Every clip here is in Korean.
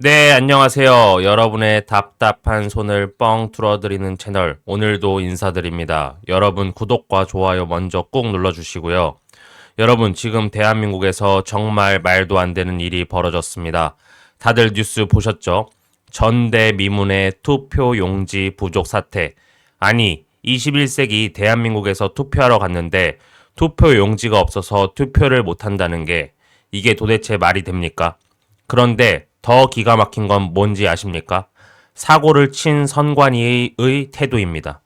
네, 안녕하세요. 여러분의 답답한 손을 뻥 뚫어드리는 채널, 오늘도 인사드립니다. 여러분 구독과 좋아요 먼저 꾹 눌러주시고요. 여러분, 지금 대한민국에서 정말 말도 안 되는 일이 벌어졌습니다. 다들 뉴스 보셨죠? 전대미문의 투표 용지 부족 사태. 아니, 21세기 대한민국에서 투표하러 갔는데 투표 용지가 없어서 투표를 못한다는 게 이게 도대체 말이 됩니까? 그런데 더 기가 막힌 건 뭔지 아십니까? 사고를 친 선관위의 태도입니다.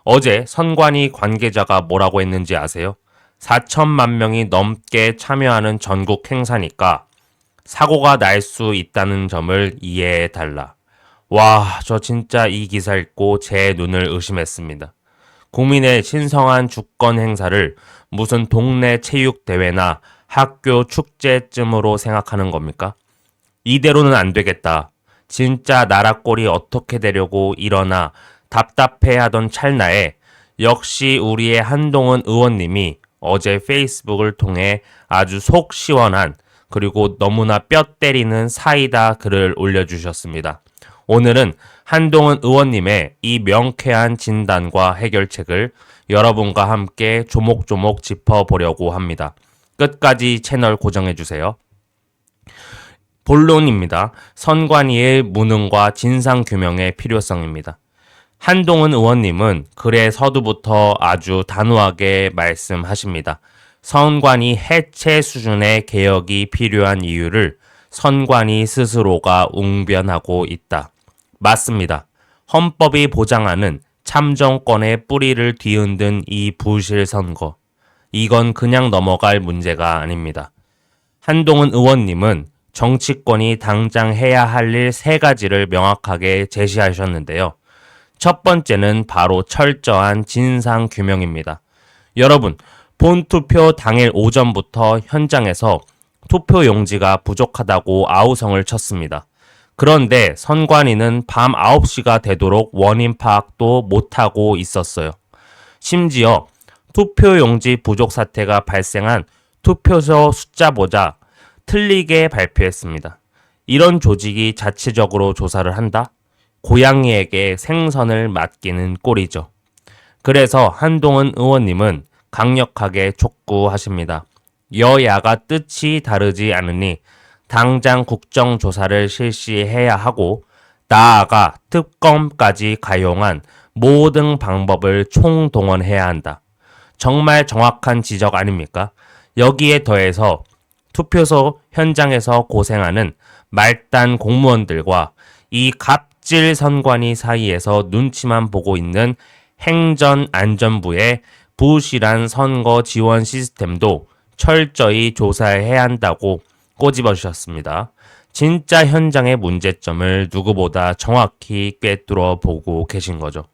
어제 선관위 관계자가 뭐라고 했는지 아세요? 4천만 명이 넘게 참여하는 전국 행사니까 사고가 날 수 있다는 점을 이해해달라. 와, 저 진짜 이 기사 읽고 제 눈을 의심했습니다. 국민의 신성한 주권 행사를 무슨 동네 체육대회나 학교 축제쯤으로 생각하는 겁니까? 이대로는 안 되겠다. 진짜 나라 꼴이 어떻게 되려고 이러나 답답해하던 찰나에 역시 우리의 한동훈 의원님이 어제 페이스북을 통해 아주 속 시원한 그리고 너무나 뼈 때리는 사이다 글을 올려주셨습니다. 오늘은 한동훈 의원님의 이 명쾌한 진단과 해결책을 여러분과 함께 조목조목 짚어보려고 합니다. 끝까지 채널 고정해주세요. 본론입니다. 선관위의 무능과 진상규명의 필요성입니다. 한동훈 의원님은 글의 서두부터 아주 단호하게 말씀하십니다. 선관위 해체 수준의 개혁이 필요한 이유를 선관위 스스로가 웅변하고 있다. 맞습니다. 헌법이 보장하는 참정권의 뿌리를 뒤흔든 이 부실 선거. 이건 그냥 넘어갈 문제가 아닙니다. 한동훈 의원님은 정치권이 당장 해야 할 일 3가지를 명확하게 제시하셨는데요. 첫 번째는 바로 철저한 진상규명입니다. 여러분, 본투표 당일 오전부터 현장에서 투표 용지가 부족하다고 아우성을 쳤습니다. 그런데 선관위는 밤 9시가 되도록 원인 파악도 못하고 있었어요. 심지어 투표 용지 부족 사태가 발생한 투표소 숫자보다 틀리게 발표했습니다. 이런 조직이 자체적으로 조사를 한다? 고양이에게 생선을 맡기는 꼴이죠. 그래서 한동훈 의원님은 강력하게 촉구하십니다. 여야가 뜻이 다르지 않으니 당장 국정조사를 실시해야 하고 나아가 특검까지 가용한 모든 방법을 총동원해야 한다. 정말 정확한 지적 아닙니까? 여기에 더해서 투표소 현장에서 고생하는 말단 공무원들과 이 갑질 선관위 사이에서 눈치만 보고 있는 행전안전부의 부실한 선거 지원 시스템도 철저히 조사해야 한다고 꼬집어 주셨습니다. 진짜 현장의 문제점을 누구보다 정확히 꿰뚫어 보고 계신 거죠.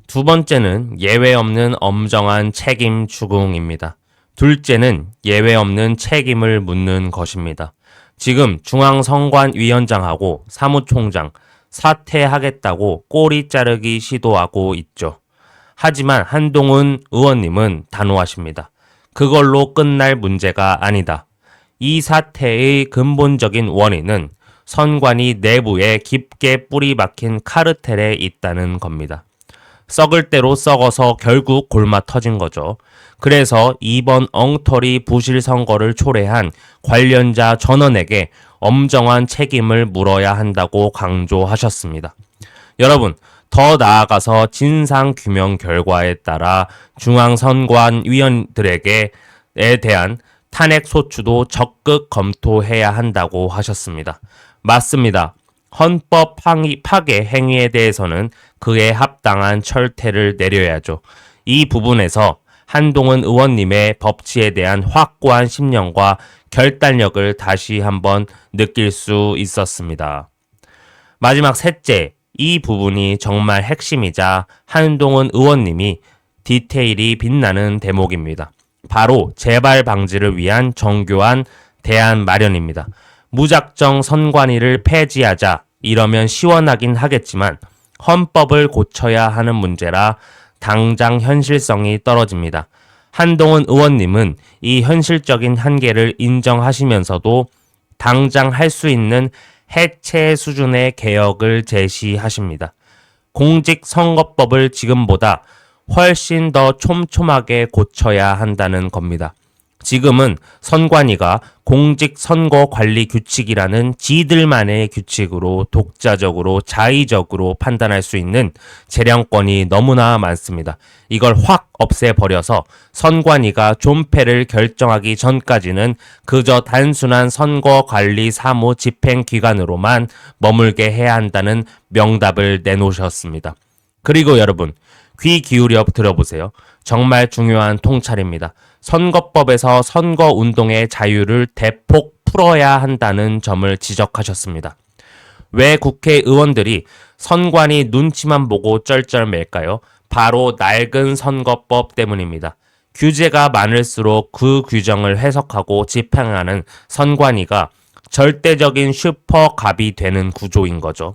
두 번째는 예외 없는 엄정한 책임 추궁입니다. 둘째는 예외 없는 책임을 묻는 것입니다. 지금 중앙선관위원장하고 사무총장 사퇴하겠다고 꼬리 자르기 시도하고 있죠. 하지만 한동훈 의원님은 단호하십니다. 그걸로 끝날 문제가 아니다. 이 사태의 근본적인 원인은 선관위 내부에 깊게 뿌리 박힌 카르텔에 있다는 겁니다. 썩을 대로 썩어서 결국 골마 터진 거죠. 그래서 이번 엉터리 부실 선거를 초래한 관련자 전원에게 엄정한 책임을 물어야 한다고 강조하셨습니다. 여러분, 더 나아가서 진상규명 결과에 따라 중앙선관위원들에게 대한 탄핵 소추도 적극 검토해야 한다고 하셨습니다. 맞습니다. 헌법 파괴 행위에 대해서는 그에 합당한 철퇴를 내려야죠. 이 부분에서 한동훈 의원님의 법치에 대한 확고한 신념과 결단력을 다시 한번 느낄 수 있었습니다. 마지막 셋째, 이 부분이 정말 핵심이자 한동훈 의원님이 디테일이 빛나는 대목입니다. 바로 재발 방지를 위한 정교한 대안 마련입니다. 무작정 선관위를 폐지하자 이러면 시원하긴 하겠지만 헌법을 고쳐야 하는 문제라 당장 현실성이 떨어집니다. 한동훈 의원님은 이 현실적인 한계를 인정하시면서도 당장 할 수 있는 해체 수준의 개혁을 제시하십니다. 공직선거법을 지금보다 훨씬 더 촘촘하게 고쳐야 한다는 겁니다. 지금은 선관위가 공직선거관리규칙이라는 지들만의 규칙으로 독자적으로 자의적으로 판단할 수 있는 재량권이 너무나 많습니다. 이걸 확 없애버려서 선관위가 존폐를 결정하기 전까지는 그저 단순한 선거관리 사무 집행기관으로만 머물게 해야 한다는 명답을 내놓으셨습니다. 그리고 여러분, 귀 기울여 들어보세요. 정말 중요한 통찰입니다. 선거법에서 선거운동의 자유를 대폭 풀어야 한다는 점을 지적하셨습니다. 왜 국회의원들이 선관위 눈치만 보고 쩔쩔맬까요? 바로 낡은 선거법 때문입니다. 규제가 많을수록 그 규정을 해석하고 집행하는 선관위가 절대적인 슈퍼갑이 되는 구조인 거죠.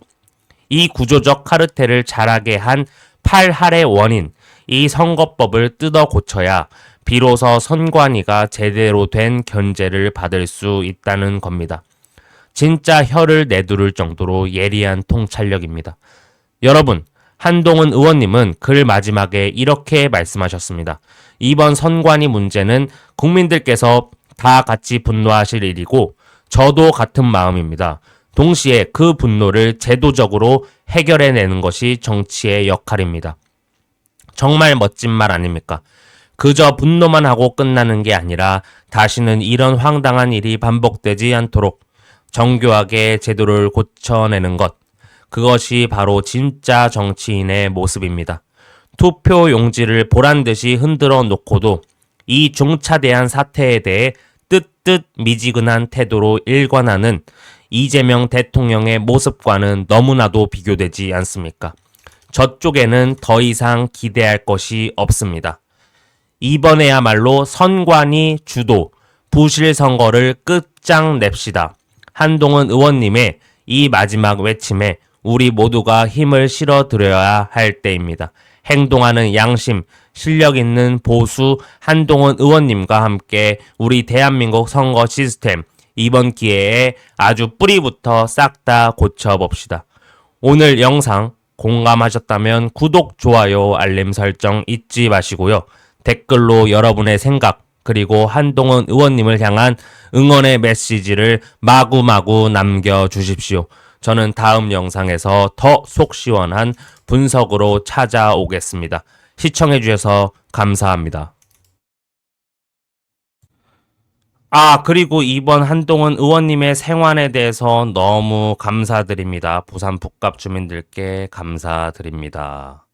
이 구조적 카르텔을 자라게 한 팔할의 원인, 이 선거법을 뜯어 고쳐야 비로소 선관위가 제대로 된 견제를 받을 수 있다는 겁니다. 진짜 혀를 내두를 정도로 예리한 통찰력입니다. 여러분, 한동훈 의원님은 글 마지막에 이렇게 말씀하셨습니다. 이번 선관위 문제는 국민들께서 다 같이 분노하실 일이고 저도 같은 마음입니다. 동시에 그 분노를 제도적으로 해결해내는 것이 정치의 역할입니다. 정말 멋진 말 아닙니까? 그저 분노만 하고 끝나는 게 아니라 다시는 이런 황당한 일이 반복되지 않도록 정교하게 제도를 고쳐내는 것. 그것이 바로 진짜 정치인의 모습입니다. 투표 용지를 보란듯이 흔들어 놓고도 이 중차대한 사태에 대해 뜨뜻 미지근한 태도로 일관하는 이재명 대통령의 모습과는 너무나도 비교되지 않습니까? 저쪽에는 더 이상 기대할 것이 없습니다. 이번에야말로 선관위 주도, 부실 선거를 끝장냅시다. 한동훈 의원님의 이 마지막 외침에 우리 모두가 힘을 실어드려야 할 때입니다. 행동하는 양심, 실력 있는 보수 한동훈 의원님과 함께 우리 대한민국 선거 시스템 이번 기회에 아주 뿌리부터 싹 다 고쳐봅시다. 오늘 영상 공감하셨다면 구독, 좋아요, 알림 설정 잊지 마시고요. 댓글로 여러분의 생각 그리고 한동훈 의원님을 향한 응원의 메시지를 마구마구 남겨주십시오. 저는 다음 영상에서 더 속 시원한 분석으로 찾아오겠습니다. 시청해주셔서 감사합니다. 그리고 이번 한동훈 의원님의 생환에 대해서 너무 감사드립니다. 부산 북갑 주민들께 감사드립니다.